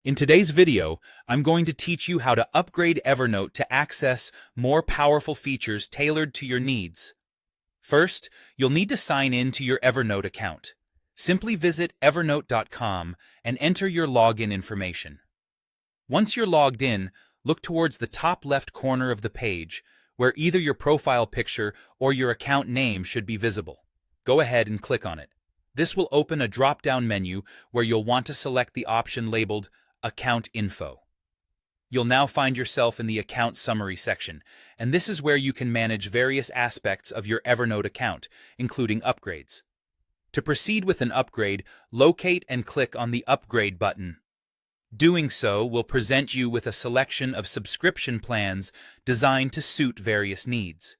In today's video, I'm going to teach you how to upgrade Evernote to access more powerful features tailored to your needs. First, you'll need to sign in to your Evernote account. Simply visit evernote.com and enter your login information. Once you're logged in, look towards the top left corner of the page, where either your profile picture or your account name should be visible. Go ahead and click on it. This will open a drop-down menu where you'll want to select the option labeled Account Info. You'll now find yourself in the Account Summary section, and this is where you can manage various aspects of your Evernote account, including upgrades. To proceed with an upgrade, locate and click on the Upgrade button. Doing so will present you with a selection of subscription plans designed to suit various needs.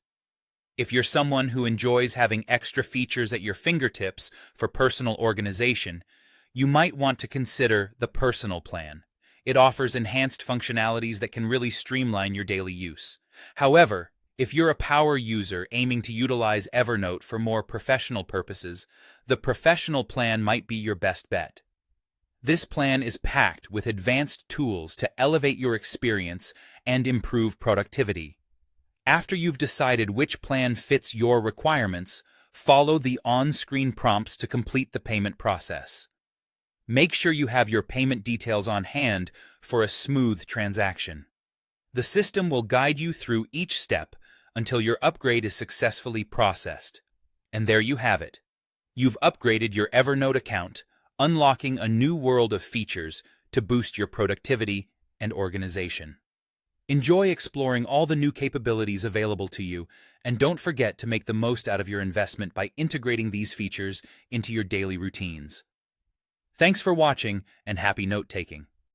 If you're someone who enjoys having extra features at your fingertips for personal organization, you might want to consider the Personal plan. It offers enhanced functionalities that can really streamline your daily use. However, if you're a power user aiming to utilize Evernote for more professional purposes, the Professional plan might be your best bet. This plan is packed with advanced tools to elevate your experience and improve productivity. After you've decided which plan fits your requirements, follow the on-screen prompts to complete the payment process. Make sure you have your payment details on hand for a smooth transaction. The system will guide you through each step until your upgrade is successfully processed. And there you have it. You've upgraded your Evernote account, unlocking a new world of features to boost your productivity and organization. Enjoy exploring all the new capabilities available to you, and don't forget to make the most out of your investment by integrating these features into your daily routines. Thanks for watching, and happy note-taking.